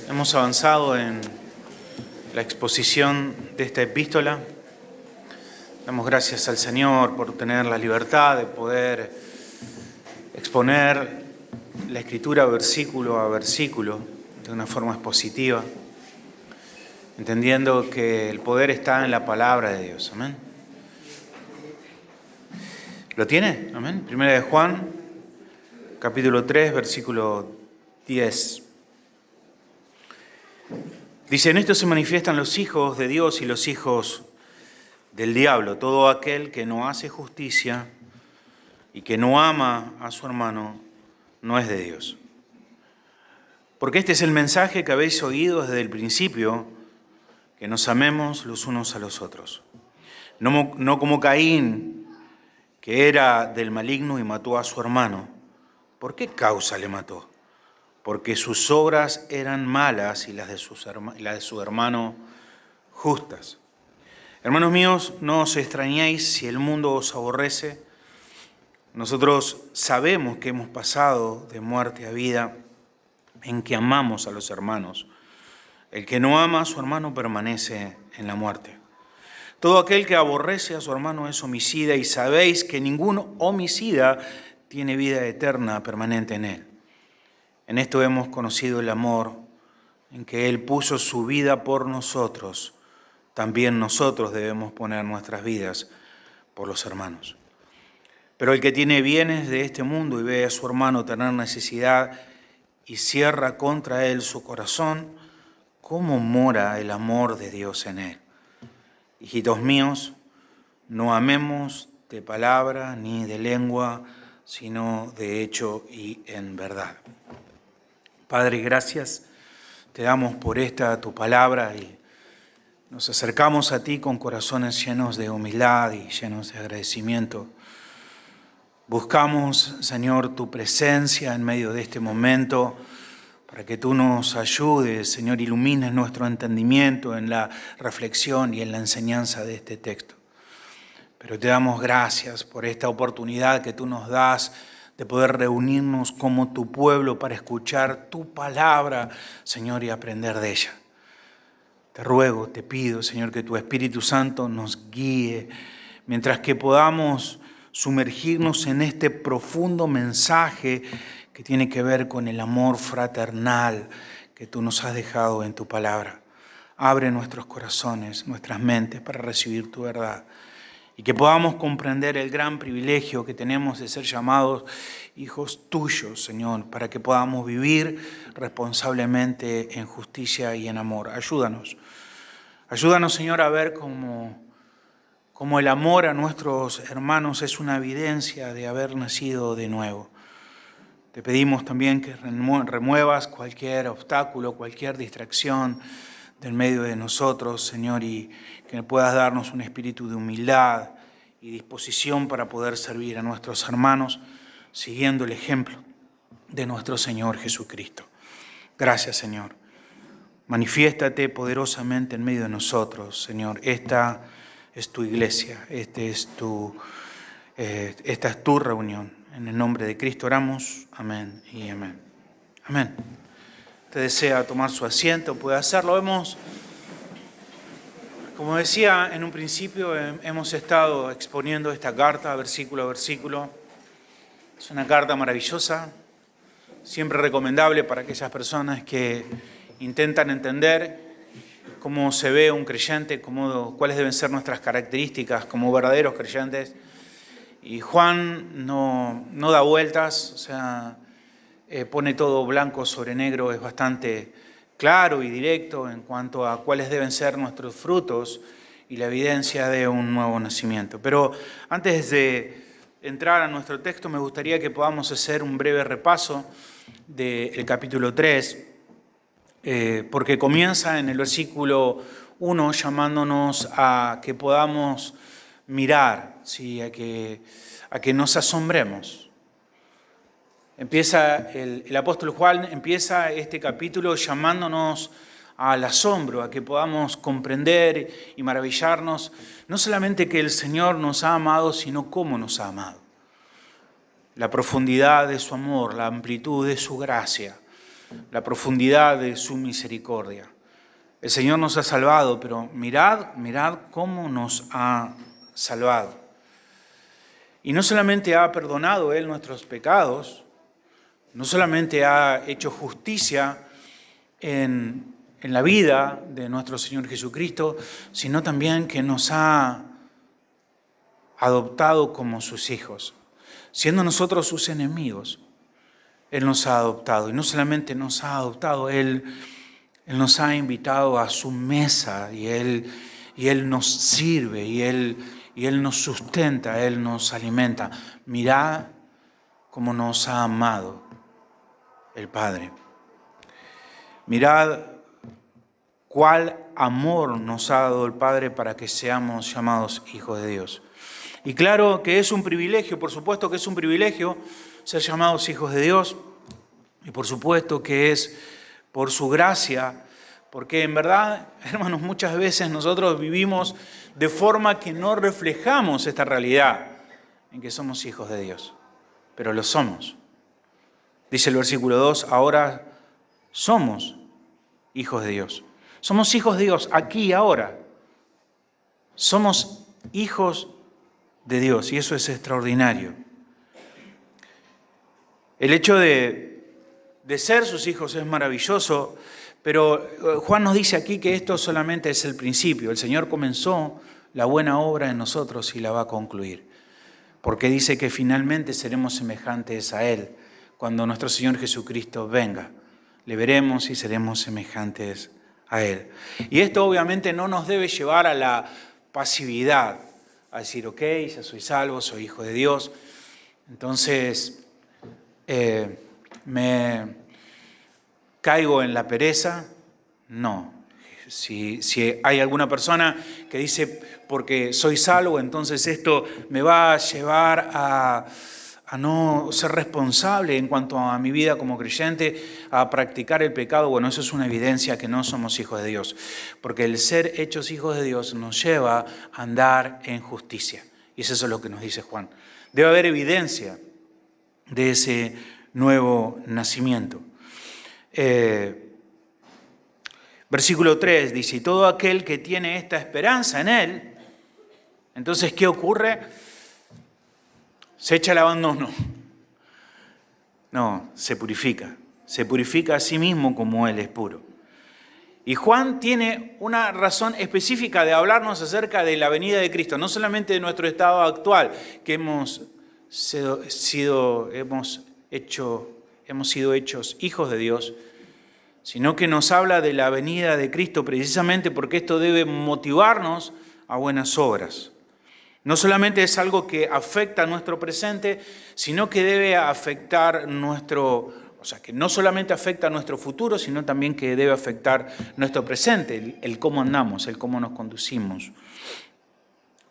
Hemos avanzado en la exposición de esta epístola. Damos gracias al Señor por tener la libertad de poder exponer la Escritura versículo a versículo de una forma expositiva, entendiendo que el poder está en la palabra de Dios. Amén. ¿Lo tiene? Amén. Primera de Juan, capítulo 3, versículo 10. Dice: en esto se manifiestan los hijos de Dios y los hijos del diablo. Todo aquel que no hace justicia y que no ama a su hermano no es de Dios. Porque este es el mensaje que habéis oído desde el principio, que nos amemos los unos a los otros. No como Caín, que era del maligno y mató a su hermano. ¿Por qué causa le mató? Porque sus obras eran malas y las de su hermano justas. Hermanos míos, no os extrañéis si el mundo os aborrece. Nosotros sabemos que hemos pasado de muerte a vida en que amamos a los hermanos. El que no ama a su hermano permanece en la muerte. Todo aquel que aborrece a su hermano es homicida, y sabéis que ningún homicida tiene vida eterna permanente en él. En esto hemos conocido el amor, en que Él puso su vida por nosotros. También nosotros debemos poner nuestras vidas por los hermanos. Pero el que tiene bienes de este mundo y ve a su hermano tener necesidad y cierra contra él su corazón, ¿cómo mora el amor de Dios en él? Hijitos míos, no amemos de palabra ni de lengua, sino de hecho y en verdad. Padre, gracias te damos por esta tu palabra y nos acercamos a ti con corazones llenos de humildad y llenos de agradecimiento. Buscamos, Señor, tu presencia en medio de este momento para que tú nos ayudes, Señor, ilumines nuestro entendimiento en la reflexión y en la enseñanza de este texto. Pero te damos gracias por esta oportunidad que tú nos das de poder reunirnos como tu pueblo para escuchar tu palabra, Señor, y aprender de ella. Te ruego, te pido, Señor, que tu Espíritu Santo nos guíe, mientras que podamos sumergirnos en este profundo mensaje que tiene que ver con el amor fraternal que tú nos has dejado en tu palabra. Abre nuestros corazones, nuestras mentes para recibir tu verdad. Y que podamos comprender el gran privilegio que tenemos de ser llamados hijos tuyos, Señor, para que podamos vivir responsablemente en justicia y en amor. Ayúdanos. Ayúdanos, Señor, a ver cómo el amor a nuestros hermanos es una evidencia de haber nacido de nuevo. Te pedimos también que remuevas cualquier obstáculo, cualquier distracción del medio de nosotros, Señor, y que puedas darnos un espíritu de humildad y disposición para poder servir a nuestros hermanos, siguiendo el ejemplo de nuestro Señor Jesucristo. Gracias, Señor. Manifiéstate poderosamente en medio de nosotros, Señor. Esta es tu iglesia, esta es tu reunión. En el nombre de Cristo oramos. Amén y amén. Amén. Usted desea tomar su asiento, puede hacerlo. Como decía en un principio, hemos estado exponiendo esta carta versículo a versículo. Es una carta maravillosa, siempre recomendable para aquellas personas que intentan entender cómo se ve un creyente, cuáles deben ser nuestras características como verdaderos creyentes. Y Juan no da vueltas, o sea, pone todo blanco sobre negro, es bastante claro y directo en cuanto a cuáles deben ser nuestros frutos y la evidencia de un nuevo nacimiento. Pero antes de entrar a nuestro texto, me gustaría que podamos hacer un breve repaso del capítulo 3, porque comienza en el versículo 1 llamándonos a que podamos mirar, ¿sí? a que nos asombremos. El apóstol Juan empieza este capítulo llamándonos al asombro, a que podamos comprender y maravillarnos, no solamente que el Señor nos ha amado, sino cómo nos ha amado. La profundidad de su amor, la amplitud de su gracia. la profundidad de su misericordia. El Señor nos ha salvado, pero mirad cómo nos ha salvado. Y no solamente ha perdonado Él nuestros pecados, no solamente ha hecho justicia en la vida de nuestro Señor Jesucristo, sino también que nos ha adoptado como sus hijos. Siendo nosotros sus enemigos, Él nos ha adoptado. Y no solamente nos ha adoptado, Él nos ha invitado a su mesa y Él nos sirve y Él nos sustenta, Él nos alimenta. Mirad cómo nos ha amado el Padre. Mirad cuál amor nos ha dado el Padre para que seamos llamados hijos de Dios. Y claro que es un privilegio, por supuesto que es un privilegio ser llamados hijos de Dios. Y por supuesto que es por su gracia, porque en verdad, hermanos, muchas veces nosotros vivimos de forma que no reflejamos esta realidad en que somos hijos de Dios, pero lo somos. Dice el versículo 2, ahora somos hijos de Dios. Somos hijos de Dios aquí y ahora. Somos hijos de Dios y eso es extraordinario. El hecho de ser sus hijos es maravilloso, pero Juan nos dice aquí que esto solamente es el principio. El Señor comenzó la buena obra en nosotros y la va a concluir, porque dice que finalmente seremos semejantes a Él cuando nuestro Señor Jesucristo venga. Le veremos y seremos semejantes a Él. Y esto obviamente no nos debe llevar a la pasividad, a decir, ok, ya soy salvo, soy hijo de Dios, entonces me caigo en la pereza. No. Si hay alguna persona que dice, porque soy salvo, entonces esto me va a llevar a no ser responsable en cuanto a mi vida como creyente, a practicar el pecado, bueno, eso es una evidencia que no somos hijos de Dios, porque el ser hechos hijos de Dios nos lleva a andar en justicia. Y eso es lo que nos dice Juan. Debe haber evidencia de ese nuevo nacimiento. Versículo 3 dice, y todo aquel que tiene esta esperanza en Él, entonces, ¿qué ocurre? ¿Se echa al abandono? No, se purifica a sí mismo como Él es puro. Y Juan tiene una razón específica de hablarnos acerca de la venida de Cristo, no solamente de nuestro estado actual, que hemos sido hechos hijos de Dios, sino que nos habla de la venida de Cristo precisamente porque esto debe motivarnos a buenas obras. No solamente es algo que afecta a nuestro presente, sino que debe afectar que no solamente afecta a nuestro futuro, sino también que debe afectar nuestro presente, el cómo andamos, el cómo nos conducimos.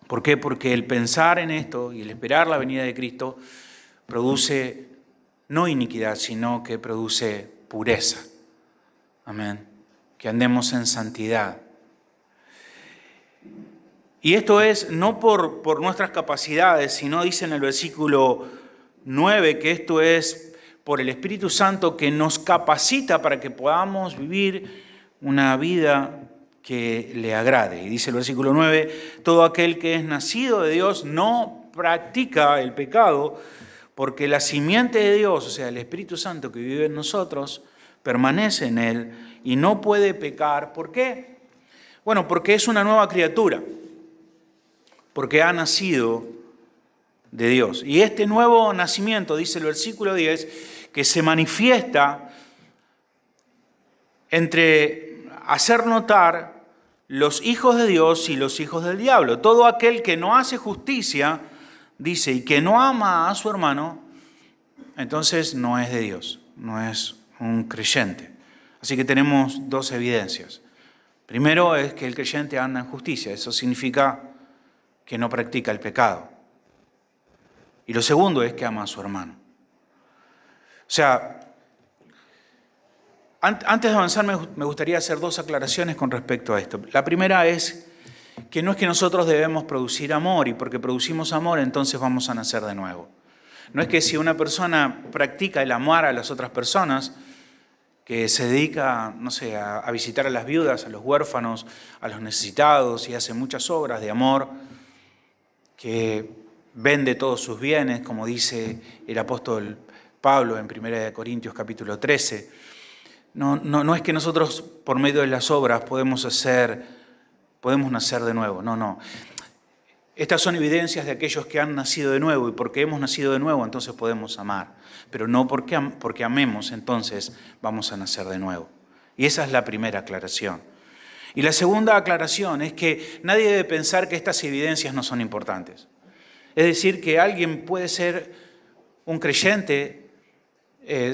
¿Por qué? Porque el pensar en esto y el esperar la venida de Cristo produce no iniquidad, sino que produce pureza. Amén. Que andemos en santidad. Y esto es no por nuestras capacidades, sino dice en el versículo 9 que esto es por el Espíritu Santo que nos capacita para que podamos vivir una vida que le agrade. Y dice el versículo 9, todo aquel que es nacido de Dios no practica el pecado, porque la simiente de Dios, o sea, el Espíritu Santo que vive en nosotros, permanece en él y no puede pecar. ¿Por qué? Bueno, porque es una nueva criatura, porque ha nacido de Dios. Y este nuevo nacimiento, dice el versículo 10, que se manifiesta entre hacer notar los hijos de Dios y los hijos del diablo. Todo aquel que no hace justicia, dice, y que no ama a su hermano, entonces no es de Dios, no es un creyente. Así que tenemos dos evidencias. Primero es que el creyente anda en justicia, eso significa que no practica el pecado. Y lo segundo es que ama a su hermano. O sea, antes de avanzar me gustaría hacer dos aclaraciones con respecto a esto. La primera es que no es que nosotros debemos producir amor y porque producimos amor entonces vamos a nacer de nuevo. No es que si una persona practica el amar a las otras personas, que se dedica, no sé, a visitar a las viudas, a los huérfanos, a los necesitados y hace muchas obras de amor, que vende todos sus bienes, como dice el apóstol Pablo en 1 Corintios capítulo 13. No es que nosotros por medio de las obras podemos nacer de nuevo, no. Estas son evidencias de aquellos que han nacido de nuevo, y porque hemos nacido de nuevo entonces podemos amar, pero no porque amemos entonces vamos a nacer de nuevo. Y esa es la primera aclaración. Y la segunda aclaración es que nadie debe pensar que estas evidencias no son importantes. Es decir, que alguien puede ser un creyente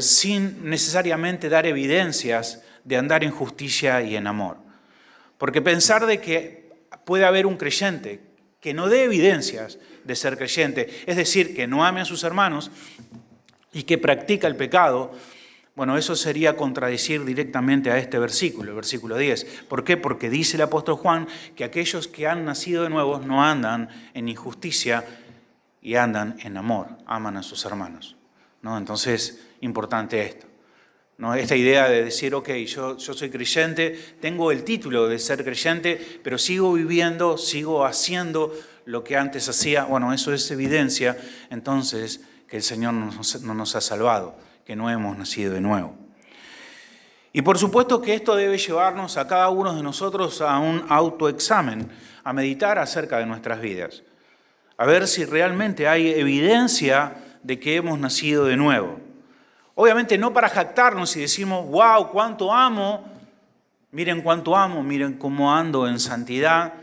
sin necesariamente dar evidencias de andar en justicia y en amor. Porque pensar de que puede haber un creyente que no dé evidencias de ser creyente, es decir, que no ame a sus hermanos y que practica el pecado, bueno, eso sería contradecir directamente a este versículo, el versículo 10. ¿Por qué? Porque dice el apóstol Juan que aquellos que han nacido de nuevo no andan en injusticia y andan en amor, aman a sus hermanos, ¿no? Entonces, importante esto, ¿no? Esta idea de decir, ok, yo soy creyente, tengo el título de ser creyente, pero sigo viviendo, sigo haciendo lo que antes hacía. Bueno, eso es evidencia, entonces, que el Señor no nos ha salvado, que no hemos nacido de nuevo. Y por supuesto que esto debe llevarnos a cada uno de nosotros a un autoexamen, a meditar acerca de nuestras vidas, a ver si realmente hay evidencia de que hemos nacido de nuevo. Obviamente no para jactarnos y decimos, wow, cuánto amo, miren cuánto amo, miren cómo ando en santidad,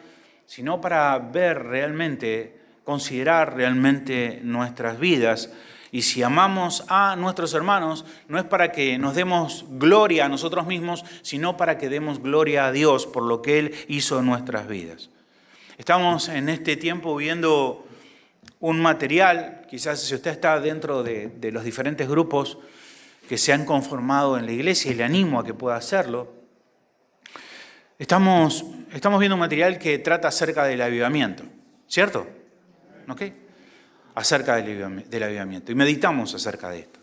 sino para ver realmente, considerar realmente nuestras vidas. Y si amamos a nuestros hermanos, no es para que nos demos gloria a nosotros mismos, sino para que demos gloria a Dios por lo que Él hizo en nuestras vidas. Estamos en este tiempo viendo un material, quizás si usted está dentro de los diferentes grupos que se han conformado en la iglesia, y le animo a que pueda hacerlo, estamos viendo un material que trata acerca del avivamiento, ¿cierto? ¿Ok? Acerca del avivamiento, y meditamos acerca de esto.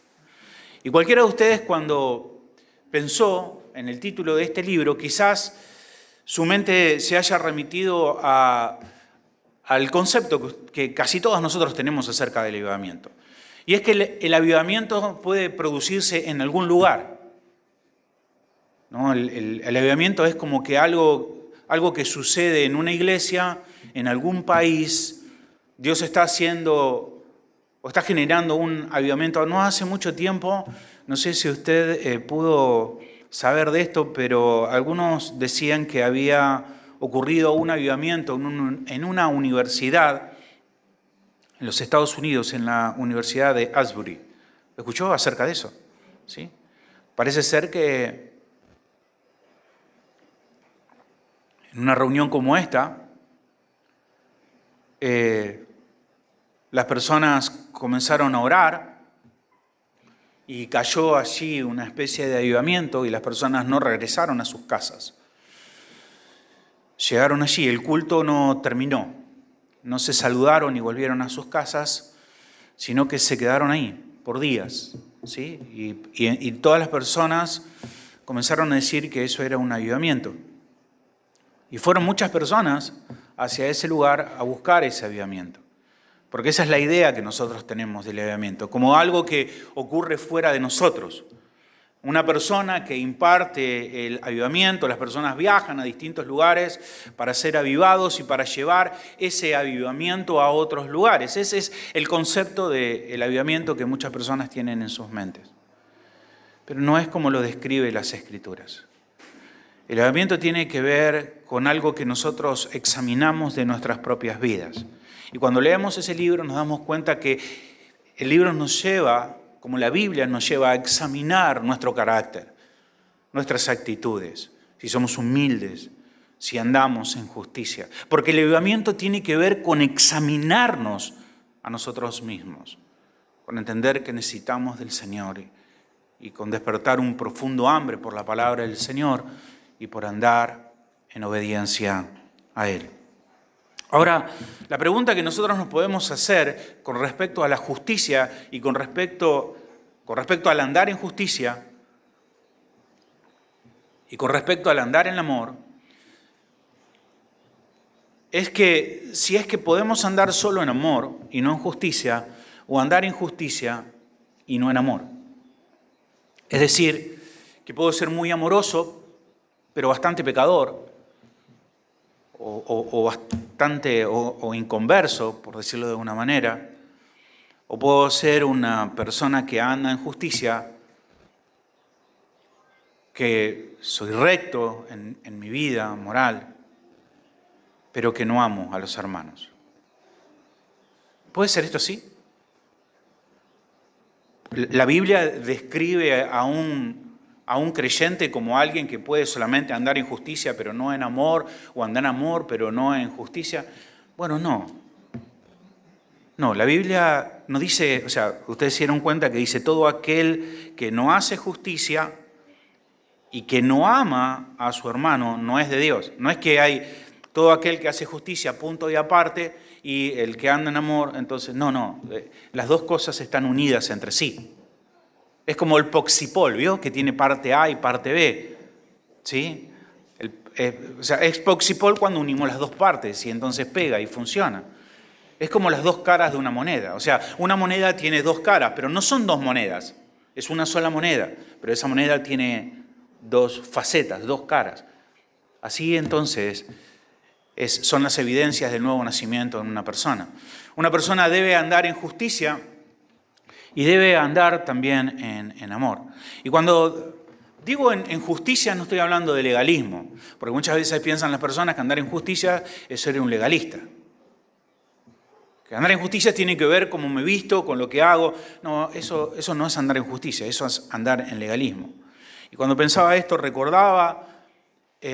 Y cualquiera de ustedes cuando pensó en el título de este libro, quizás su mente se haya remitido al concepto que casi todos nosotros tenemos acerca del avivamiento. Y es que el avivamiento puede producirse en algún lugar, ¿no? El avivamiento es como que algo que sucede en una iglesia, en algún país. Dios está haciendo o está generando un avivamiento. No hace mucho tiempo, no sé si usted pudo saber de esto, pero algunos decían que había ocurrido un avivamiento en una universidad en los Estados Unidos, en la Universidad de Asbury. ¿Escuchó acerca de eso? ¿Sí? Parece ser que en una reunión como esta, las personas comenzaron a orar y cayó allí una especie de avivamiento y las personas no regresaron a sus casas. Llegaron allí, el culto no terminó. No se saludaron y volvieron a sus casas, sino que se quedaron ahí por días, ¿sí? Y todas las personas comenzaron a decir que eso era un avivamiento. Y fueron muchas personas hacia ese lugar a buscar ese avivamiento. Porque esa es la idea que nosotros tenemos del avivamiento, como algo que ocurre fuera de nosotros. Una persona que imparte el avivamiento, las personas viajan a distintos lugares para ser avivados y para llevar ese avivamiento a otros lugares. Ese es el concepto del avivamiento que muchas personas tienen en sus mentes. Pero no es como lo describe las Escrituras. El avivamiento tiene que ver con algo que nosotros examinamos de nuestras propias vidas. Y cuando leemos ese libro nos damos cuenta que el libro nos lleva, como la Biblia nos lleva a examinar nuestro carácter, nuestras actitudes, si somos humildes, si andamos en justicia. Porque el avivamiento tiene que ver con examinarnos a nosotros mismos, con entender que necesitamos del Señor y con despertar un profundo hambre por la palabra del Señor y por andar en obediencia a Él. Ahora, la pregunta que nosotros nos podemos hacer con respecto a la justicia y con respecto al andar en justicia Y con respecto al andar en amor, es que si es que podemos andar solo en amor y no en justicia, o andar en justicia y no en amor. Es decir, que puedo ser muy amoroso, pero bastante pecador, o bastante o inconverso, por decirlo de alguna manera, o puedo ser una persona que anda en justicia, que soy recto en mi vida moral, pero que no amo a los hermanos. ¿Puede ser esto así? La Biblia describe a un creyente como alguien que puede solamente andar en justicia, pero no en amor, o andar en amor, pero no en justicia. Bueno, no. No, la Biblia no dice, o sea, ustedes se dieron cuenta que dice todo aquel que no hace justicia y que no ama a su hermano no es de Dios. No es que hay todo aquel que hace justicia, punto y aparte, y el que anda en amor, entonces, no, las dos cosas están unidas entre sí. Es como el poxipol, ¿vio? Que tiene parte A y parte B, ¿sí? O sea, es poxipol cuando unimos las dos partes y entonces pega y funciona. Es como las dos caras de una moneda. O sea, una moneda tiene dos caras, pero no son dos monedas. Es una sola moneda, pero esa moneda tiene dos facetas, dos caras. Así entonces son las evidencias del nuevo nacimiento en una persona. Una persona debe andar en justicia y debe andar también en amor. Y cuando digo en justicia no estoy hablando de legalismo, porque muchas veces piensan las personas que andar en justicia es ser un legalista. Que andar en justicia tiene que ver cómo me visto, con lo que hago. No, eso no es andar en justicia, eso es andar en legalismo. Y cuando pensaba esto recordaba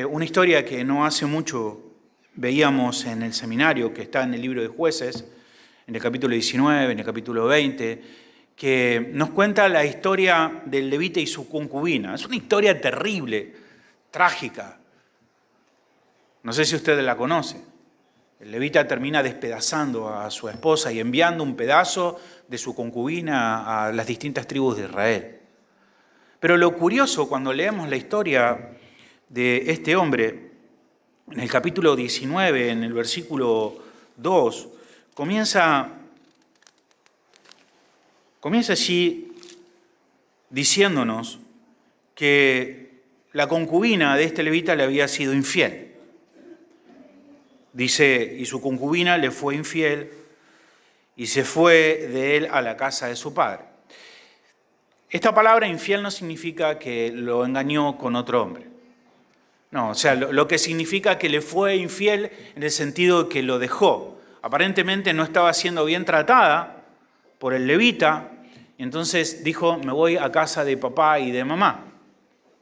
una historia que no hace mucho veíamos en el seminario, que está en el libro de Jueces, en el capítulo 19, en el capítulo 20, que nos cuenta la historia del levita y su concubina. Es una historia terrible, trágica. No sé si usted la conoce. El levita termina despedazando a su esposa y enviando un pedazo de su concubina a las distintas tribus de Israel. Pero lo curioso cuando leemos la historia de este hombre, en el capítulo 19, en el versículo 2, comienza allí diciéndonos que la concubina de este levita le había sido infiel. Dice, y su concubina le fue infiel y se fue de él a la casa de su padre. Esta palabra infiel no significa que lo engañó con otro hombre. No, o sea, lo que significa que le fue infiel en el sentido de que lo dejó. Aparentemente no estaba siendo bien tratada por el levita, y entonces dijo, me voy a casa de papá y de mamá.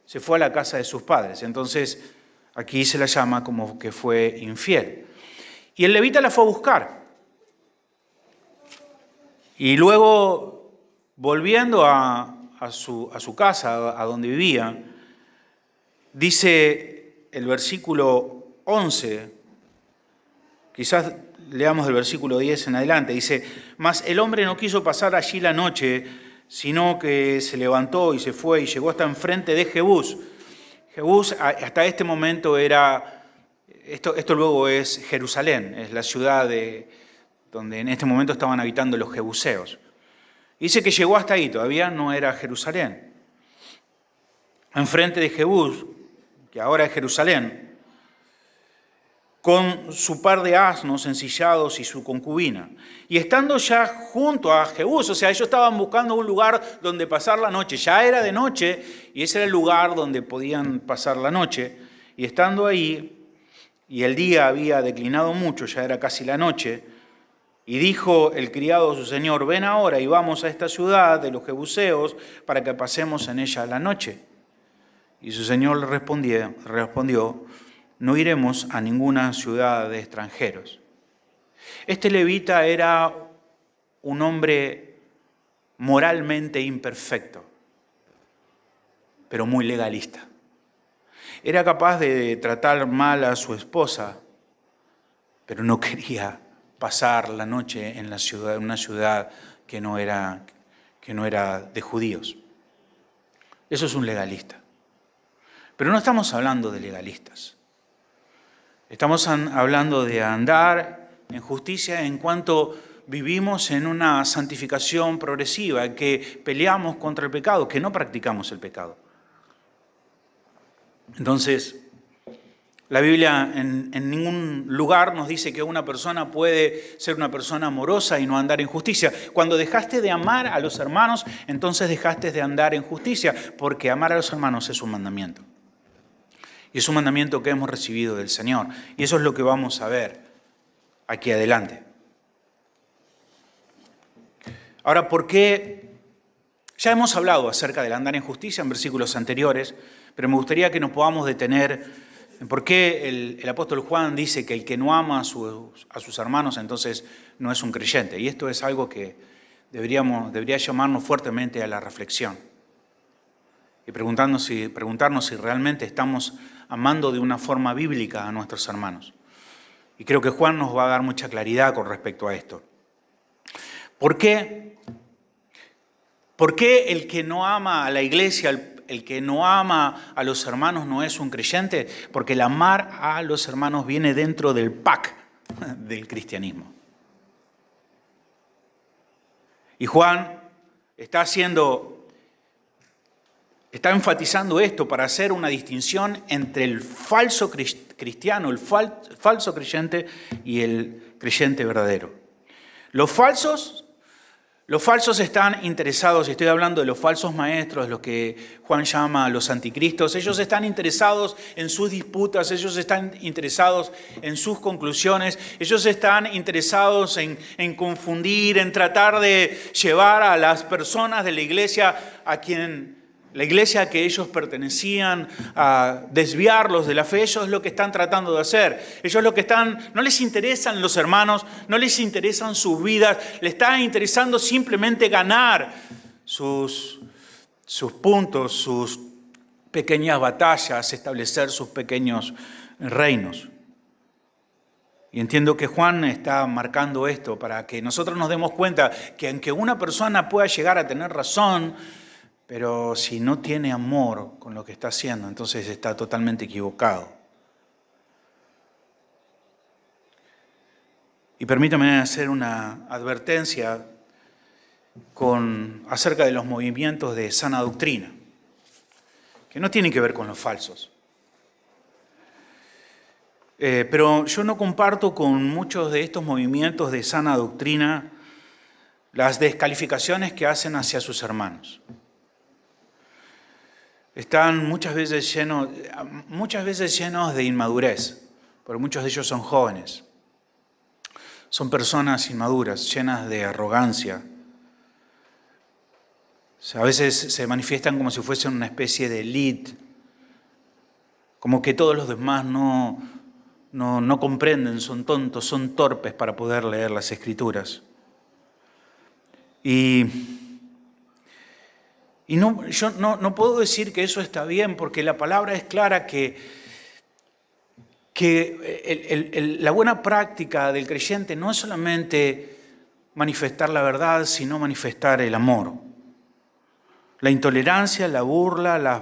Se fue a la casa de sus padres. Entonces, aquí se la llama como que fue infiel. Y el levita la fue a buscar. Y luego, volviendo a su casa, a donde vivía, dice el versículo 11, quizás leamos el versículo 10 en adelante, dice, mas el hombre no quiso pasar allí la noche, sino que se levantó y se fue y llegó hasta enfrente de Jebús. Jebús hasta este momento era, esto luego es Jerusalén, es la ciudad donde en este momento estaban habitando los jebuseos. Dice que llegó hasta ahí, todavía no era Jerusalén. Enfrente de Jebús, que ahora es Jerusalén, con su par de asnos ensillados y su concubina. Y estando ya junto a Jebús, o sea, ellos estaban buscando un lugar donde pasar la noche. Ya era de noche y ese era el lugar donde podían pasar la noche. Y estando ahí, y el día había declinado mucho, ya era casi la noche, y dijo el criado a su señor, ven ahora y vamos a esta ciudad de los jebuseos para que pasemos en ella la noche. Y su señor le respondió, no iremos a ninguna ciudad de extranjeros. Este levita era un hombre moralmente imperfecto, pero muy legalista. Era capaz de tratar mal a su esposa, pero no quería pasar la noche en una ciudad que no era de judíos. Eso es un legalista. Pero no estamos hablando de legalistas. Estamos hablando de andar en justicia en cuanto vivimos en una santificación progresiva, que peleamos contra el pecado, que no practicamos el pecado. Entonces, la Biblia en ningún lugar nos dice que una persona puede ser una persona amorosa y no andar en justicia. Cuando dejaste de amar a los hermanos, entonces dejaste de andar en justicia, porque amar a los hermanos es un mandamiento. Y es un mandamiento que hemos recibido del Señor. Y eso es lo que vamos a ver aquí adelante. Ahora, ¿por qué? Ya hemos hablado acerca del andar en justicia en versículos anteriores, pero me gustaría que nos podamos detener en por qué el apóstol Juan dice que el que no ama a sus hermanos entonces no es un creyente. Y esto es algo que debería llamarnos fuertemente a la reflexión. Y preguntarnos si realmente estamos amando de una forma bíblica a nuestros hermanos. Y creo que Juan nos va a dar mucha claridad con respecto a esto. ¿Por qué? ¿Por qué el que no ama a la iglesia, el que no ama a los hermanos no es un creyente? Porque el amar a los hermanos viene dentro del pack del cristianismo. Y Juan está enfatizando esto para hacer una distinción entre el falso cristiano, el falso creyente y el creyente verdadero. Los falsos están interesados, y estoy hablando de los falsos maestros, los que Juan llama los anticristos. Ellos están interesados en sus disputas, ellos están interesados en sus conclusiones, ellos están interesados en confundir, en tratar de llevar a las personas de la iglesia la iglesia a que ellos pertenecían, a desviarlos de la fe. Ellos es lo que están tratando de hacer. No les interesan los hermanos, no les interesan sus vidas, les está interesando simplemente ganar sus puntos, sus pequeñas batallas, establecer sus pequeños reinos. Y entiendo que Juan está marcando esto para que nosotros nos demos cuenta que aunque una persona pueda llegar a tener razón, pero si no tiene amor con lo que está haciendo, entonces está totalmente equivocado. Y permítame hacer una advertencia acerca de los movimientos de sana doctrina, que no tienen que ver con los falsos. Pero yo no comparto con muchos de estos movimientos de sana doctrina las descalificaciones que hacen hacia sus hermanos. Están muchas veces llenos de inmadurez, porque muchos de ellos son jóvenes. Son personas inmaduras, llenas de arrogancia. A veces se manifiestan como si fuesen una especie de élite, como que todos los demás no comprenden, son tontos, son torpes para poder leer las Escrituras. Yo no puedo decir que eso está bien, porque la palabra es clara que la buena práctica del creyente no es solamente manifestar la verdad, sino manifestar el amor. La intolerancia, la burla, las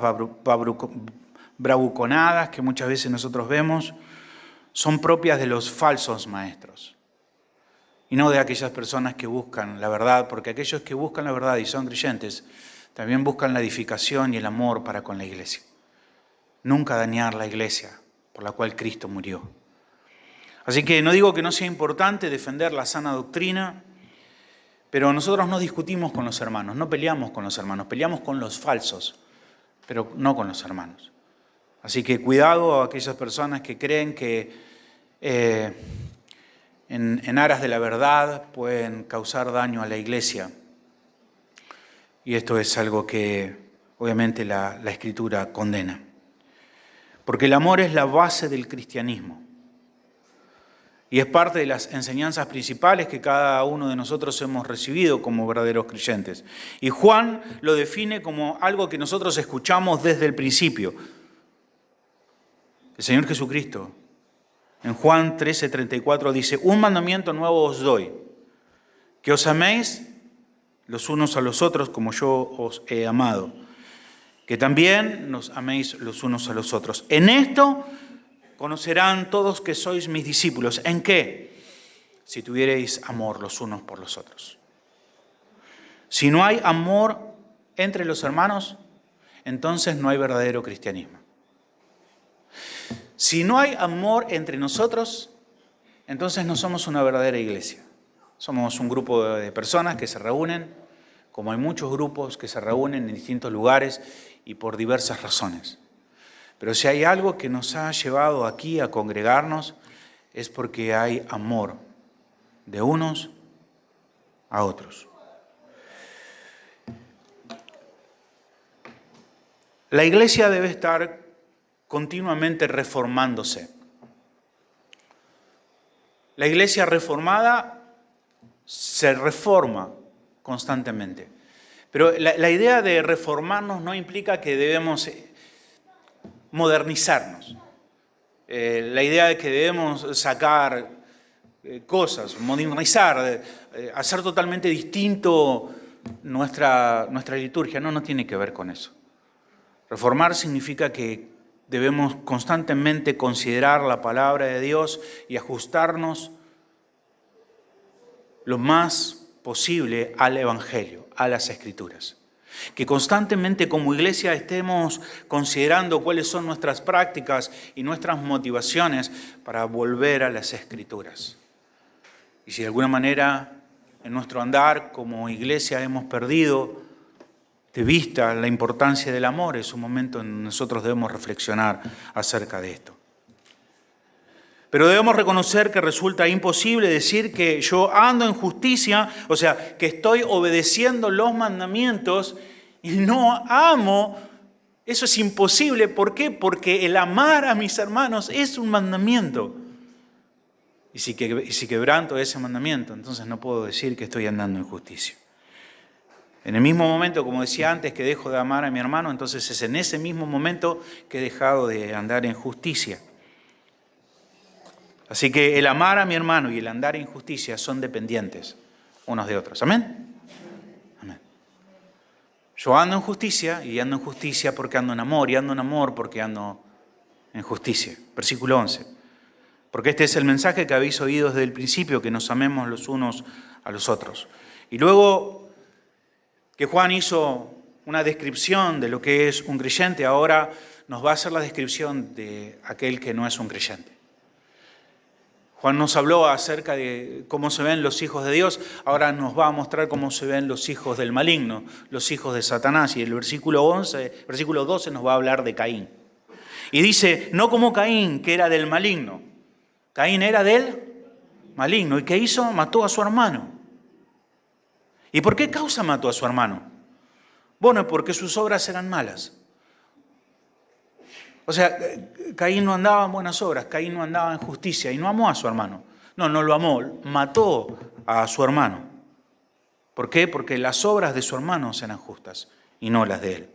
bravuconadas que muchas veces nosotros vemos son propias de los falsos maestros y no de aquellas personas que buscan la verdad, porque aquellos que buscan la verdad y son creyentes también buscan la edificación y el amor para con la iglesia. Nunca dañar la iglesia por la cual Cristo murió. Así que no digo que no sea importante defender la sana doctrina, pero nosotros no discutimos con los hermanos, no peleamos con los hermanos, peleamos con los falsos, pero no con los hermanos. Así que cuidado a aquellas personas que creen que en aras de la verdad pueden causar daño a la iglesia. Y esto es algo que obviamente la Escritura condena. Porque el amor es la base del cristianismo. Y es parte de las enseñanzas principales que cada uno de nosotros hemos recibido como verdaderos creyentes. Y Juan lo define como algo que nosotros escuchamos desde el principio. El Señor Jesucristo, en Juan 13:34 dice: un mandamiento nuevo os doy, que os améis los unos a los otros como yo os he amado. que también nos améis los unos a los otros. En esto conocerán todos que sois mis discípulos. ¿En qué? Si tuviereis amor los unos por los otros. Si no hay amor entre los hermanos, entonces no hay verdadero cristianismo. Si no hay amor entre nosotros, entonces no somos una verdadera iglesia. Somos un grupo de personas que se reúnen, como hay muchos grupos que se reúnen en distintos lugares y por diversas razones. Pero si hay algo que nos ha llevado aquí a congregarnos, es porque hay amor de unos a otros. La iglesia debe estar continuamente reformándose. La iglesia reformada se reforma constantemente. Pero la idea de reformarnos no implica que debemos modernizarnos. La idea de que debemos sacar cosas, modernizar, hacer totalmente distinto nuestra liturgia. No tiene que ver con eso. Reformar significa que debemos constantemente considerar la palabra de Dios y ajustarnos lo más posible al Evangelio, a las Escrituras. Que constantemente como iglesia estemos considerando cuáles son nuestras prácticas y nuestras motivaciones para volver a las Escrituras. Y si de alguna manera en nuestro andar como iglesia hemos perdido de vista la importancia del amor, es un momento en que nosotros debemos reflexionar acerca de esto. Pero debemos reconocer que resulta imposible decir que yo ando en justicia, o sea, que estoy obedeciendo los mandamientos y no amo. Eso es imposible. ¿Por qué? Porque el amar a mis hermanos es un mandamiento. Y si quebranto ese mandamiento, entonces no puedo decir que estoy andando en justicia. En el mismo momento, como decía antes, que dejo de amar a mi hermano, entonces es en ese mismo momento que he dejado de andar en justicia. Así que el amar a mi hermano y el andar en justicia son dependientes unos de otros. ¿Amén? Amén. Yo ando en justicia y ando en justicia porque ando en amor y ando en amor porque ando en justicia. Versículo 11. Porque este es el mensaje que habéis oído desde el principio, que nos amemos los unos a los otros. Y luego que Juan hizo una descripción de lo que es un creyente, ahora nos va a hacer la descripción de aquel que no es un creyente. Juan nos habló acerca de cómo se ven los hijos de Dios, ahora nos va a mostrar cómo se ven los hijos del maligno, los hijos de Satanás. Y el versículo 12 nos va a hablar de Caín. Y dice, no como Caín, que era del maligno. Caín era del maligno. ¿Y qué hizo? Mató a su hermano. ¿Y por qué causa mató a su hermano? Bueno, porque sus obras eran malas. O sea, Caín no andaba en buenas obras, Caín no andaba en justicia y no amó a su hermano. No lo amó, mató a su hermano. ¿Por qué? Porque las obras de su hermano eran justas y no las de él.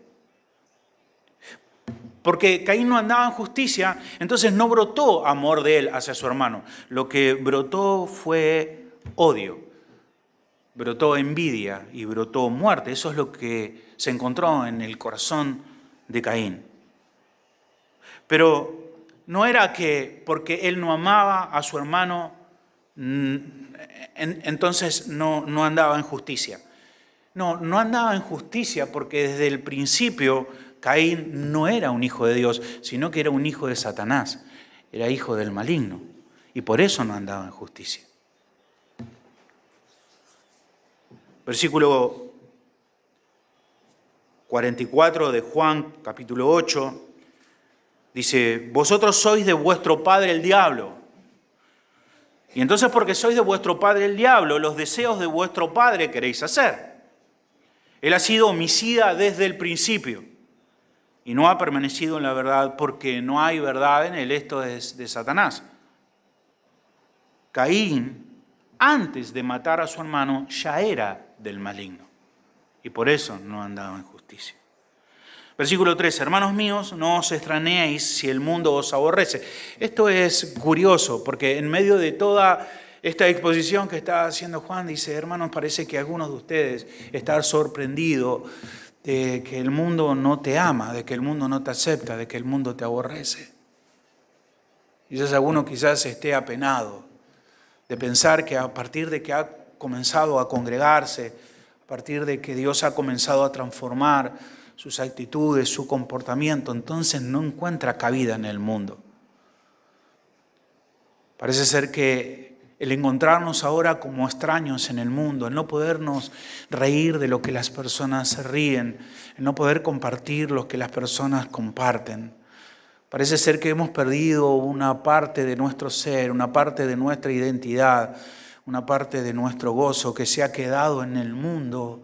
Porque Caín no andaba en justicia, entonces no brotó amor de él hacia su hermano. Lo que brotó fue odio, brotó envidia y brotó muerte. Eso es lo que se encontró en el corazón de Caín. Pero no era que porque él no amaba a su hermano, entonces no andaba en justicia. No andaba en justicia porque desde el principio Caín no era un hijo de Dios, sino que era un hijo de Satanás, era hijo del maligno, y por eso no andaba en justicia. Versículo 44 de Juan, capítulo 8, dice, vosotros sois de vuestro padre el diablo. Y entonces porque sois de vuestro padre el diablo, los deseos de vuestro padre queréis hacer. Él ha sido homicida desde el principio y no ha permanecido en la verdad porque no hay verdad en él. Esto es de Satanás. Caín, antes de matar a su hermano, ya era del maligno y por eso no andaba en justicia. Versículo 13, hermanos míos, no os extrañéis si el mundo os aborrece. Esto es curioso porque en medio de toda esta exposición que está haciendo Juan, dice, hermanos, parece que algunos de ustedes están sorprendidos de que el mundo no te ama, de que el mundo no te acepta, de que el mundo te aborrece. Quizás alguno quizás esté apenado de pensar que a partir de que ha comenzado a congregarse, a partir de que Dios ha comenzado a transformar sus actitudes, su comportamiento, entonces no encuentra cabida en el mundo. Parece ser que el encontrarnos ahora como extraños en el mundo, el no podernos reír de lo que las personas se ríen, el no poder compartir lo que las personas comparten, parece ser que hemos perdido una parte de nuestro ser, una parte de nuestra identidad, una parte de nuestro gozo que se ha quedado en el mundo.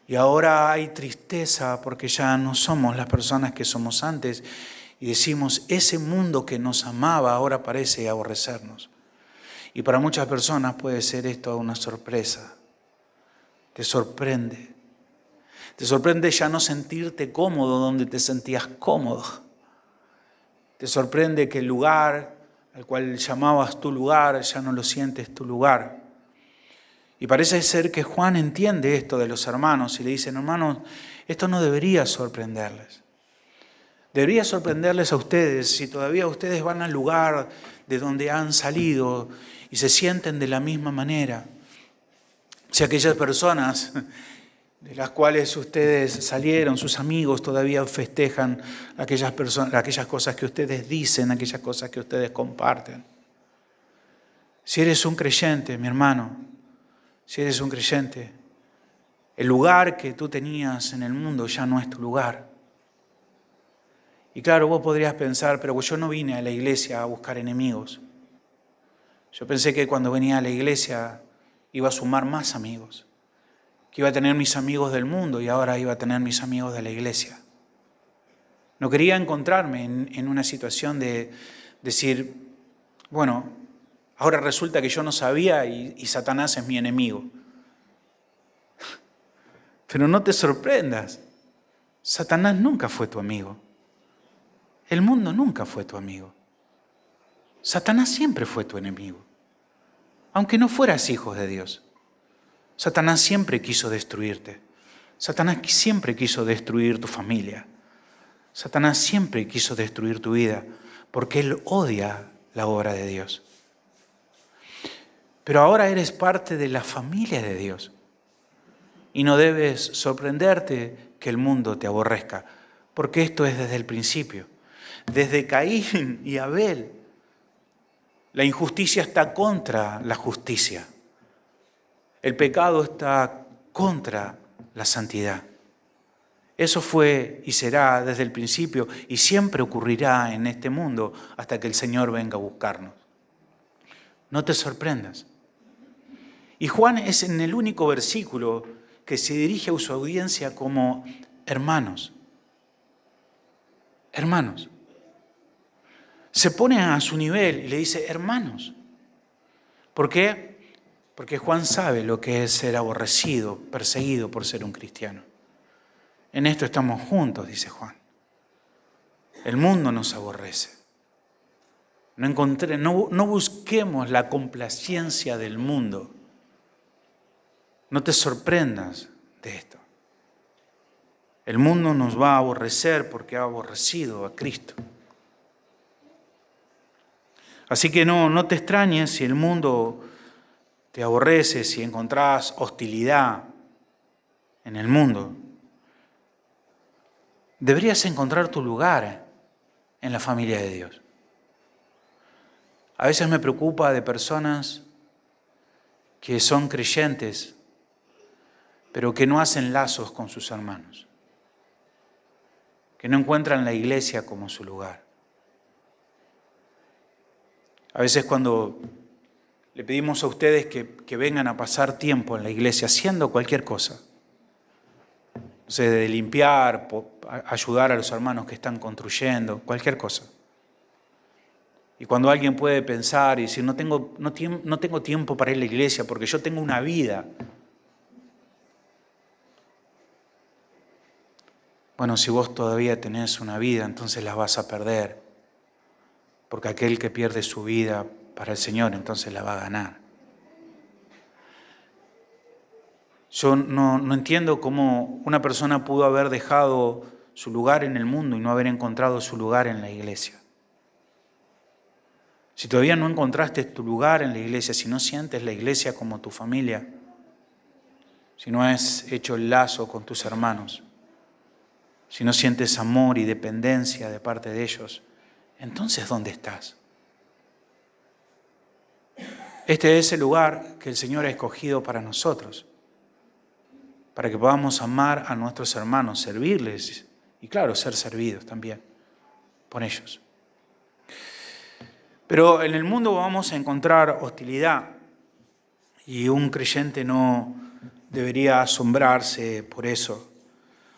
Y ahora hay tristeza porque ya no somos las personas que somos antes. Y decimos, ese mundo que nos amaba ahora parece aborrecernos. Y para muchas personas puede ser esto una sorpresa. Te sorprende. Te sorprende ya no sentirte cómodo donde te sentías cómodo. Te sorprende que el lugar al cual llamabas tu lugar ya no lo sientes tu lugar. Y parece ser que Juan entiende esto de los hermanos y le dicen, hermanos, esto no debería sorprenderles. Debería sorprenderles a ustedes si todavía ustedes van al lugar de donde han salido y se sienten de la misma manera. Si aquellas personas de las cuales ustedes salieron, sus amigos, todavía festejan aquellas cosas que ustedes dicen, aquellas cosas que ustedes comparten. Si eres un creyente, mi hermano, si eres un creyente, el lugar que tú tenías en el mundo ya no es tu lugar. Y claro, vos podrías pensar, pero yo no vine a la iglesia a buscar enemigos. Yo pensé que cuando venía a la iglesia iba a sumar más amigos, que iba a tener mis amigos del mundo y ahora iba a tener mis amigos de la iglesia. No quería encontrarme en una situación de decir, bueno, ahora resulta que yo no sabía y Satanás es mi enemigo. Pero no te sorprendas, Satanás nunca fue tu amigo. El mundo nunca fue tu amigo. Satanás siempre fue tu enemigo. Aunque no fueras hijo de Dios. Satanás siempre quiso destruirte. Satanás siempre quiso destruir tu familia. Satanás siempre quiso destruir tu vida porque él odia la obra de Dios. Pero ahora eres parte de la familia de Dios. Y no debes sorprenderte que el mundo te aborrezca, porque esto es desde el principio. Desde Caín y Abel, la injusticia está contra la justicia. El pecado está contra la santidad. Eso fue y será desde el principio y siempre ocurrirá en este mundo hasta que el Señor venga a buscarnos. No te sorprendas. Y Juan es en el único versículo que se dirige a su audiencia como hermanos. Hermanos. Se pone a su nivel y le dice hermanos. ¿Por qué? Porque Juan sabe lo que es ser aborrecido, perseguido por ser un cristiano. En esto estamos juntos, dice Juan. El mundo nos aborrece. No busquemos la complacencia del mundo. No te sorprendas de esto. El mundo nos va a aborrecer porque ha aborrecido a Cristo. Así que no te extrañes si el mundo te aborrece, si encontrás hostilidad en el mundo. Deberías encontrar tu lugar en la familia de Dios. A veces me preocupa de personas que son creyentes, pero que no hacen lazos con sus hermanos, que no encuentran la iglesia como su lugar. A veces cuando le pedimos a ustedes que vengan a pasar tiempo en la iglesia haciendo cualquier cosa, no sé, de limpiar, ayudar a los hermanos que están construyendo, cualquier cosa. Y cuando alguien puede pensar y decir, no tengo tiempo para ir a la iglesia porque yo tengo una vida. Bueno, si vos todavía tenés una vida, entonces la vas a perder. Porque aquel que pierde su vida para el Señor, entonces la va a ganar. Yo no entiendo cómo una persona pudo haber dejado su lugar en el mundo y no haber encontrado su lugar en la iglesia. Si todavía no encontraste tu lugar en la iglesia, si no sientes la iglesia como tu familia, si no has hecho el lazo con tus hermanos, si no sientes amor y dependencia de parte de ellos, entonces ¿dónde estás? Este es el lugar que el Señor ha escogido para nosotros, para que podamos amar a nuestros hermanos, servirles y claro, ser servidos también por ellos. Pero en el mundo vamos a encontrar hostilidad y un creyente no debería asombrarse por eso.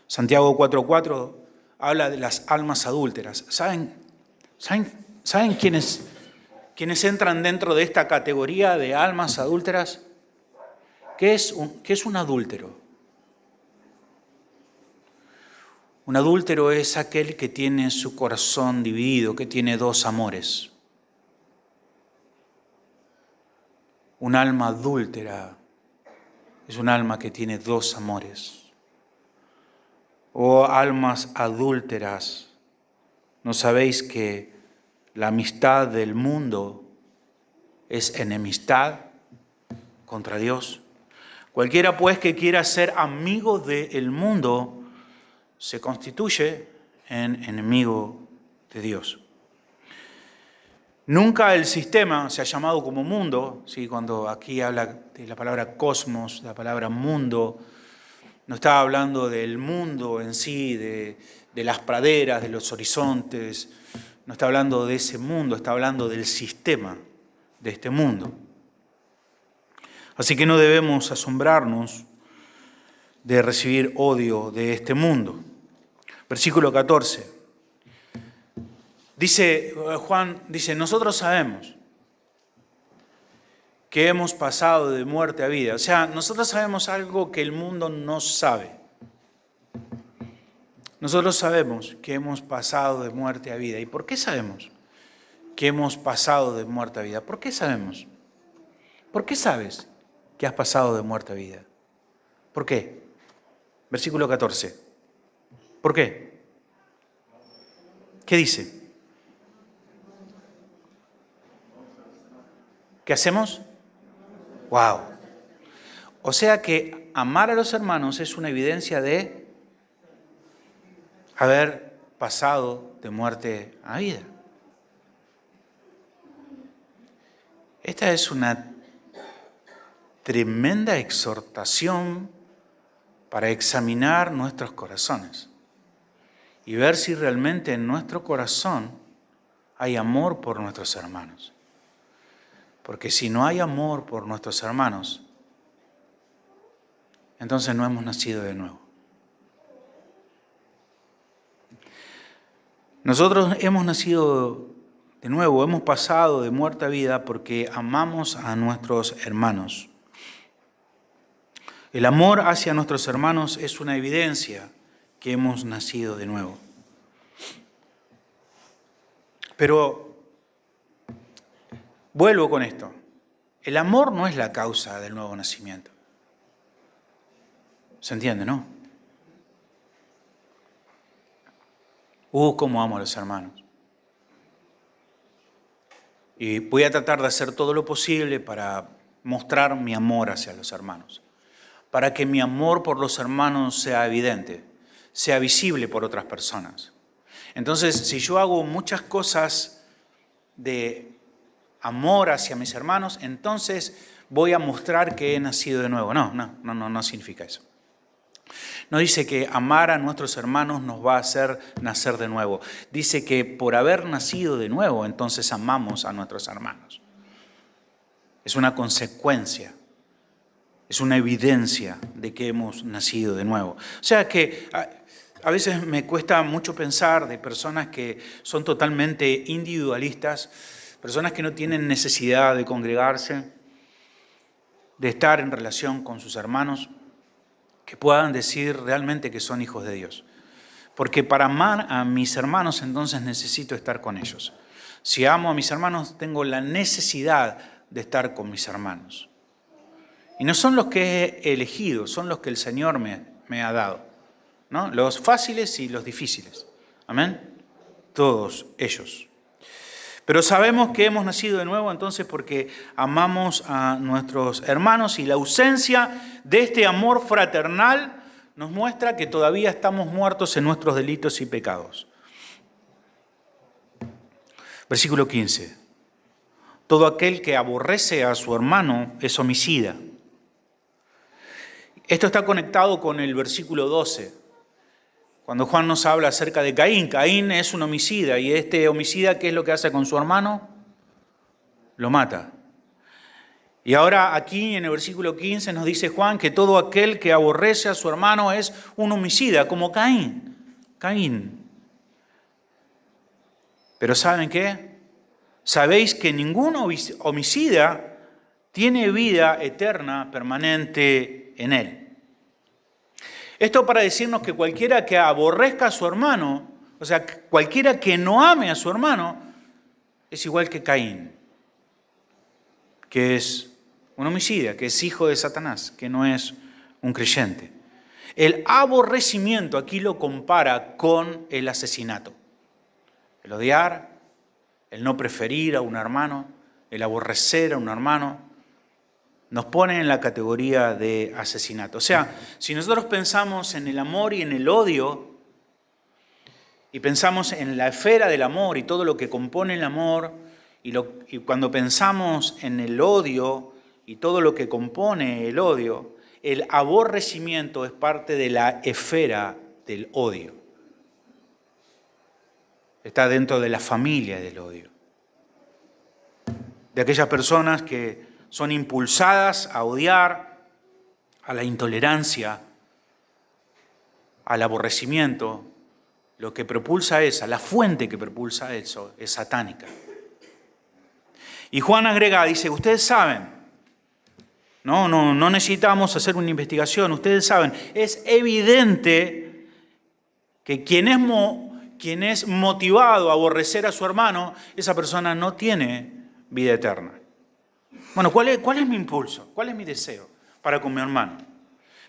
Santiago 4:4 habla de las almas adúlteras. ¿Saben quiénes entran dentro de esta categoría de almas adúlteras? ¿Qué es un adúltero? Un adúltero es aquel que tiene su corazón dividido, que tiene dos amores. Un alma adúltera es un alma que tiene dos amores. Oh almas adúlteras, ¿no sabéis que la amistad del mundo es enemistad contra Dios? Cualquiera pues que quiera ser amigo del mundo se constituye en enemigo de Dios. Nunca el sistema se ha llamado como mundo, ¿sí? Cuando aquí habla de la palabra cosmos, la palabra mundo, no está hablando del mundo en sí, de las praderas, de los horizontes, no está hablando de ese mundo, está hablando del sistema de este mundo. Así que no debemos asombrarnos de recibir odio de este mundo. Versículo 14. Juan dice, nosotros sabemos que hemos pasado de muerte a vida. O sea, nosotros sabemos algo que el mundo no sabe. Nosotros sabemos que hemos pasado de muerte a vida. ¿Y por qué sabemos que hemos pasado de muerte a vida? ¿Por qué sabemos? ¿Por qué sabes que has pasado de muerte a vida? ¿Por qué? Versículo 14. ¿Por qué? ¿Qué dice? ¿Qué hacemos? ¡Wow! O sea que amar a los hermanos es una evidencia de haber pasado de muerte a vida. Esta es una tremenda exhortación para examinar nuestros corazones y ver si realmente en nuestro corazón hay amor por nuestros hermanos. Porque si no hay amor por nuestros hermanos, entonces no hemos nacido de nuevo. Nosotros hemos nacido de nuevo, hemos pasado de muerte a vida porque amamos a nuestros hermanos. El amor hacia nuestros hermanos es una evidencia que hemos nacido de nuevo. Pero vuelvo con esto. El amor no es la causa del nuevo nacimiento. ¿Se entiende, no? Cómo amo a los hermanos. Y voy a tratar de hacer todo lo posible para mostrar mi amor hacia los hermanos. Para que mi amor por los hermanos sea evidente, sea visible por otras personas. Entonces, si yo hago muchas cosas de amor hacia mis hermanos, entonces voy a mostrar que he nacido de nuevo. No significa eso. No dice que amar a nuestros hermanos nos va a hacer nacer de nuevo. Dice que por haber nacido de nuevo, entonces amamos a nuestros hermanos. Es una consecuencia, es una evidencia de que hemos nacido de nuevo. O sea que a veces me cuesta mucho pensar de personas que son totalmente individualistas, personas que no tienen necesidad de congregarse, de estar en relación con sus hermanos, que puedan decir realmente que son hijos de Dios. Porque para amar a mis hermanos, entonces necesito estar con ellos. Si amo a mis hermanos, tengo la necesidad de estar con mis hermanos. Y no son los que he elegido, son los que el Señor me ha dado, ¿no? Los fáciles y los difíciles. Amén. Todos ellos. Pero sabemos que hemos nacido de nuevo entonces porque amamos a nuestros hermanos y la ausencia de este amor fraternal nos muestra que todavía estamos muertos en nuestros delitos y pecados. Versículo 15. Todo aquel que aborrece a su hermano es homicida. Esto está conectado con el versículo 12. Cuando Juan nos habla acerca de Caín, Caín es un homicida y este homicida, ¿qué es lo que hace con su hermano? Lo mata. Y ahora aquí en el versículo 15 nos dice Juan que todo aquel que aborrece a su hermano es un homicida, como Caín. Caín. Pero ¿saben qué? Sabéis que ningún homicida tiene vida eterna permanente en él. Esto para decirnos que cualquiera que aborrezca a su hermano, o sea, cualquiera que no ame a su hermano, es igual que Caín, que es un homicida, que es hijo de Satanás, que no es un creyente. El aborrecimiento aquí lo compara con el asesinato. El odiar, el no preferir a un hermano, el aborrecer a un hermano, nos pone en la categoría de asesinato. O sea, si nosotros pensamos en el amor y en el odio, y pensamos en la esfera del amor y todo lo que compone el amor, y cuando pensamos en el odio y todo lo que compone el odio, el aborrecimiento es parte de la esfera del odio. Está dentro de la familia del odio. De aquellas personas que son impulsadas a odiar, a la intolerancia, al aborrecimiento. Lo que propulsa esa, la fuente que propulsa eso, es satánica. Y Juan agrega, dice, ustedes saben, no necesitamos hacer una investigación, ustedes saben, es evidente que quien es motivado a aborrecer a su hermano, esa persona no tiene vida eterna. Bueno, ¿cuál es mi impulso? ¿Cuál es mi deseo para con mi hermano?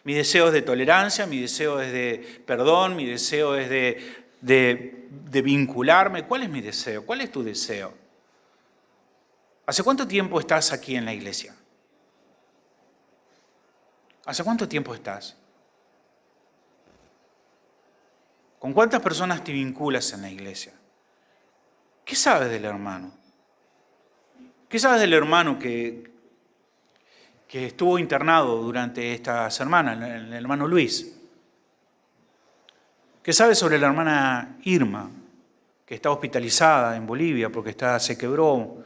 Mi deseo es de tolerancia, mi deseo es de perdón, mi deseo es de vincularme. ¿Cuál es mi deseo? ¿Cuál es tu deseo? ¿Hace cuánto tiempo estás aquí en la iglesia? ¿Hace cuánto tiempo estás? ¿Con cuántas personas te vinculas en la iglesia? ¿Qué sabes del hermano? ¿Qué sabes del hermano que estuvo internado durante esta semana, el hermano Luis? ¿Qué sabes sobre la hermana Irma, que está hospitalizada en Bolivia porque se quebró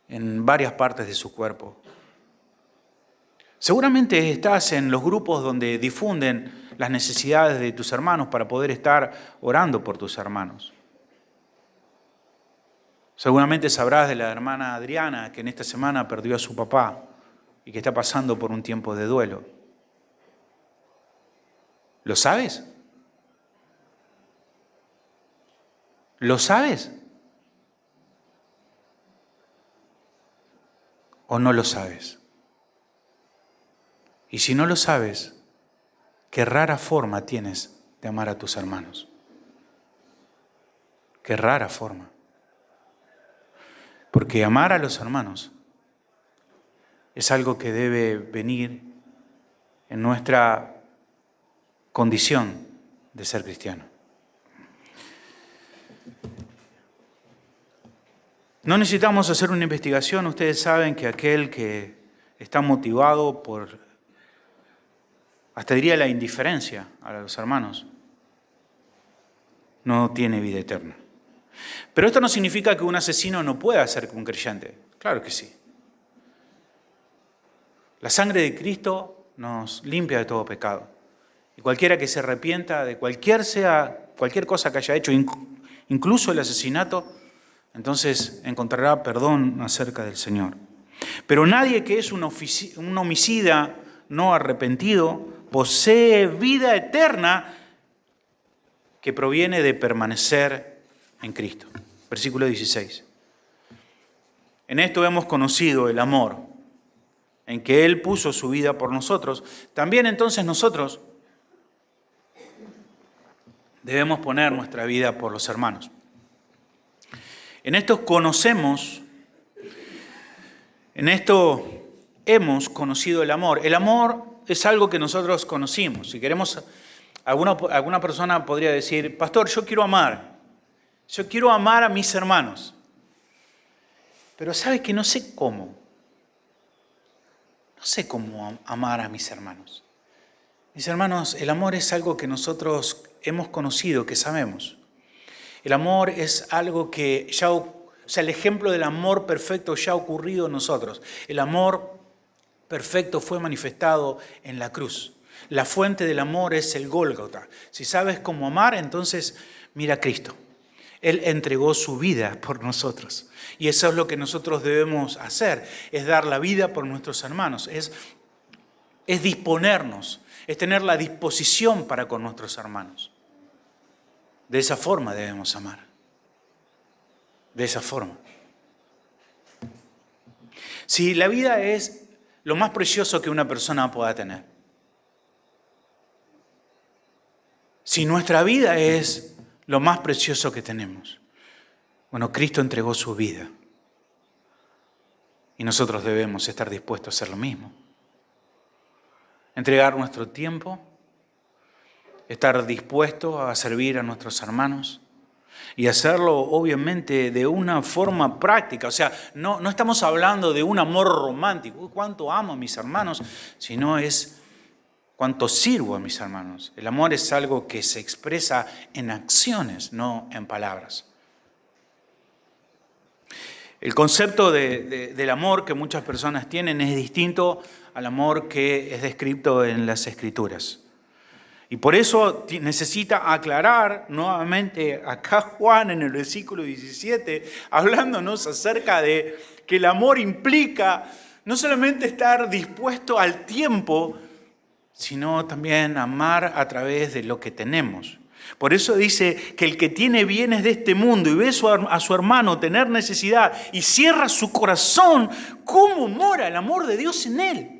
en varias partes de su cuerpo? Seguramente estás en los grupos donde difunden las necesidades de tus hermanos para poder estar orando por tus hermanos. Seguramente sabrás de la hermana Adriana, que en esta semana perdió a su papá y que está pasando por un tiempo de duelo. ¿Lo sabes? ¿Lo sabes? ¿O no lo sabes? Y si no lo sabes, qué rara forma tienes de amar a tus hermanos. Qué rara forma. Porque amar a los hermanos es algo que debe venir en nuestra condición de ser cristiano. No necesitamos hacer una investigación. Ustedes saben que aquel que está motivado por, hasta diría la indiferencia a los hermanos, no tiene vida eterna. Pero esto no significa que un asesino no pueda ser un creyente. Claro que sí. La sangre de Cristo nos limpia de todo pecado. Y cualquiera que se arrepienta de cualquier cosa que haya hecho, incluso el asesinato, entonces encontrará perdón acerca del Señor. Pero nadie que es un homicida no arrepentido posee vida eterna que proviene de permanecer en Cristo. Versículo 16. En esto hemos conocido el amor en que Él puso su vida por nosotros, también entonces nosotros debemos poner nuestra vida por los hermanos. En esto hemos conocido el amor. El amor es algo que nosotros conocimos. Si queremos, alguna persona podría decir, pastor, yo quiero amar a mis hermanos. Pero ¿sabe que no sé cómo? No sé cómo amar a mis hermanos. Mis hermanos, el amor es algo que nosotros hemos conocido, que sabemos. El amor es algo que el ejemplo del amor perfecto ya ha ocurrido en nosotros. El amor perfecto fue manifestado en la cruz. La fuente del amor es el Gólgota. Si sabes cómo amar, entonces mira a Cristo. Él entregó su vida por nosotros. Y eso es lo que nosotros debemos hacer, es dar la vida por nuestros hermanos, es disponernos, es tener la disposición para con nuestros hermanos. De esa forma debemos amar. De esa forma. Si la vida es lo más precioso que una persona pueda tener, si nuestra vida es lo más precioso que tenemos, bueno, Cristo entregó su vida y nosotros debemos estar dispuestos a hacer lo mismo. Entregar nuestro tiempo, estar dispuestos a servir a nuestros hermanos y hacerlo obviamente de una forma práctica. O sea, no estamos hablando de un amor romántico, cuánto amo a mis hermanos, sino es cuánto sirvo a mis hermanos. El amor es algo que se expresa en acciones, no en palabras. El concepto del amor que muchas personas tienen es distinto al amor que es descrito en las Escrituras. Y por eso necesita aclarar nuevamente acá Juan en el versículo 17, hablándonos acerca de que el amor implica no solamente estar dispuesto al tiempo, sino también amar a través de lo que tenemos. Por eso dice que el que tiene bienes de este mundo y ve a su hermano tener necesidad y cierra su corazón, ¿cómo mora el amor de Dios en él?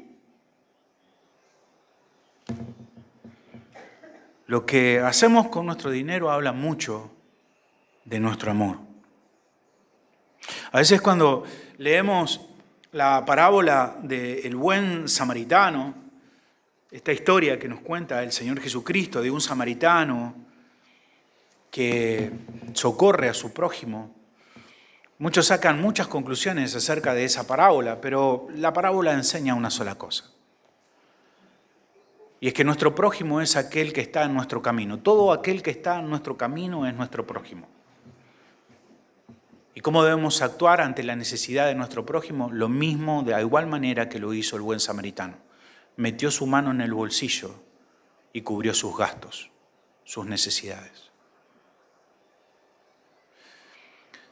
Lo que hacemos con nuestro dinero habla mucho de nuestro amor. A veces cuando leemos la parábola del buen samaritano, esta historia que nos cuenta el Señor Jesucristo de un samaritano que socorre a su prójimo, muchos sacan muchas conclusiones acerca de esa parábola, pero la parábola enseña una sola cosa. Y es que nuestro prójimo es aquel que está en nuestro camino. Todo aquel que está en nuestro camino es nuestro prójimo. ¿Y cómo debemos actuar ante la necesidad de nuestro prójimo? Lo mismo, de igual manera que lo hizo el buen samaritano. Metió su mano en el bolsillo y cubrió sus gastos, sus necesidades.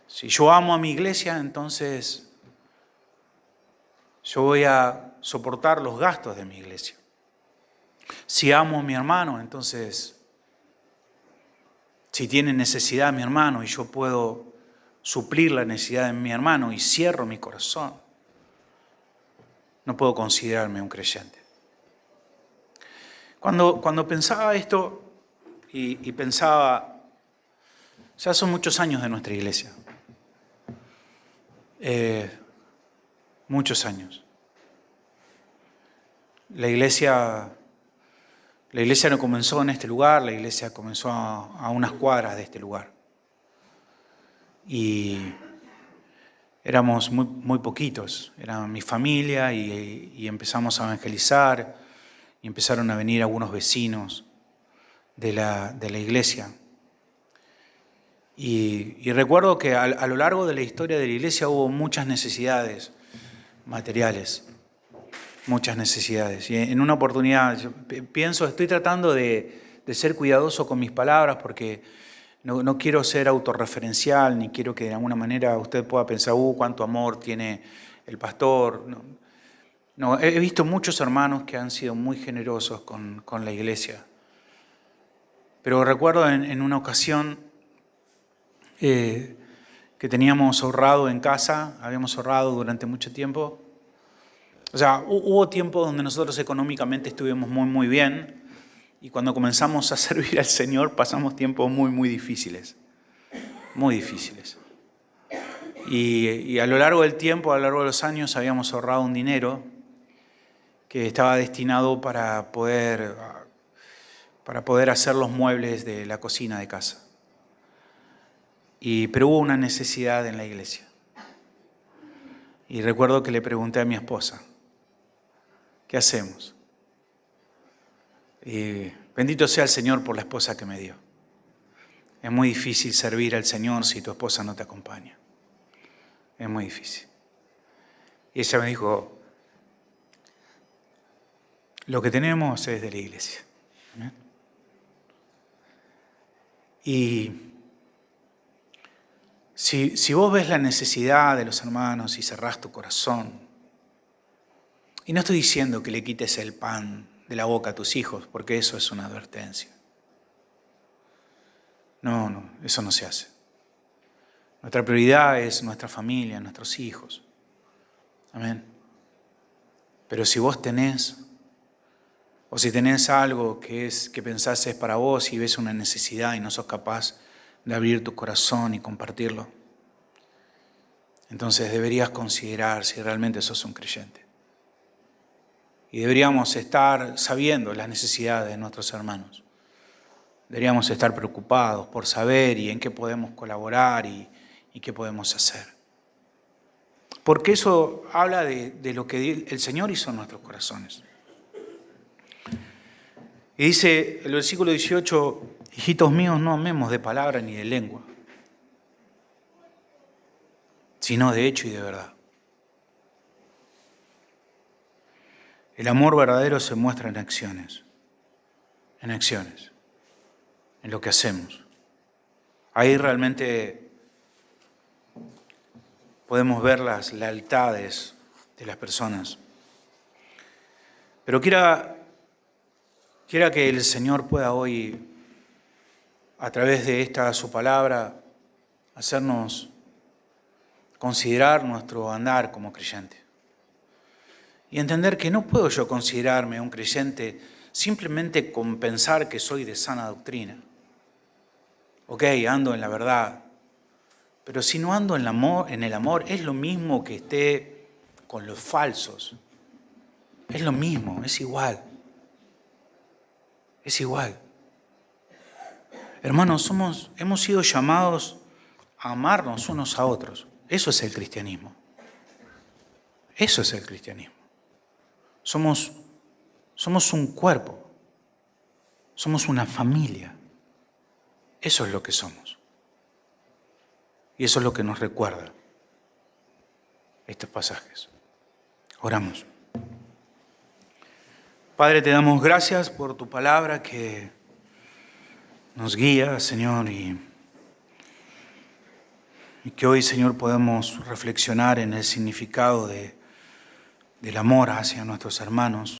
Si yo amo a mi iglesia, entonces yo voy a soportar los gastos de mi iglesia. Si amo a mi hermano, entonces, si tiene necesidad mi hermano y yo puedo suplir la necesidad de mi hermano y cierro mi corazón, no puedo considerarme un creyente. Cuando pensaba esto y pensaba, ya son muchos años de nuestra iglesia, muchos años. La iglesia no comenzó en este lugar, la iglesia comenzó a unas cuadras de este lugar. Y éramos muy poquitos, era mi familia y empezamos a evangelizar y empezaron a venir algunos vecinos de la iglesia. Y recuerdo que a lo largo de la historia de la iglesia hubo muchas necesidades materiales. Muchas necesidades. Y en una oportunidad, estoy tratando de ser cuidadoso con mis palabras porque no quiero ser autorreferencial, ni quiero que de alguna manera usted pueda pensar, cuánto amor tiene el pastor. No, he visto muchos hermanos que han sido muy generosos con la iglesia. Pero recuerdo en una ocasión que teníamos ahorrado en casa, habíamos ahorrado durante mucho tiempo, O sea, hubo tiempos donde nosotros económicamente estuvimos muy bien, y cuando comenzamos a servir al Señor pasamos tiempos muy difíciles, muy difíciles. Y a lo largo del tiempo, a lo largo de los años, habíamos ahorrado un dinero que estaba destinado para poder hacer los muebles de la cocina de casa. Pero hubo una necesidad en la iglesia. Y recuerdo que le pregunté a mi esposa, ¿qué hacemos? Y bendito sea el Señor por la esposa que me dio. Es muy difícil servir al Señor si tu esposa no te acompaña. Es muy difícil. Y ella me dijo, lo que tenemos es de la iglesia. ¿Amén? Y si vos ves la necesidad de los hermanos y cerrás tu corazón, y no estoy diciendo que le quites el pan de la boca a tus hijos, porque eso es una advertencia. No, eso no se hace. Nuestra prioridad es nuestra familia, nuestros hijos. Amén. Pero si vos tenés, o si tenés algo que pensás es para vos y ves una necesidad y no sos capaz de abrir tu corazón y compartirlo, entonces deberías considerar si realmente sos un creyente. Y deberíamos estar sabiendo las necesidades de nuestros hermanos. Deberíamos estar preocupados por saber y en qué podemos colaborar y qué podemos hacer. Porque eso habla de lo que el Señor hizo en nuestros corazones. Y dice el versículo 18, hijitos míos, no amemos de palabra ni de lengua, sino de hecho y de verdad. El amor verdadero se muestra en acciones, en lo que hacemos. Ahí realmente podemos ver las lealtades de las personas. Pero quiera que el Señor pueda hoy, a través de su palabra, hacernos considerar nuestro andar como creyente. Y entender que no puedo yo considerarme un creyente simplemente con pensar que soy de sana doctrina. Ok, ando en la verdad, pero si no ando en el amor, es lo mismo que esté con los falsos. Es lo mismo, es igual. Es igual. Hermanos, hemos sido llamados a amarnos unos a otros. Eso es el cristianismo. Eso es el cristianismo. Somos un cuerpo. Somos una familia. Eso es lo que somos. Y eso es lo que nos recuerda estos pasajes. Oramos. Padre, te damos gracias por tu palabra que nos guía, Señor, y que hoy, Señor, podemos reflexionar en el significado del amor hacia nuestros hermanos.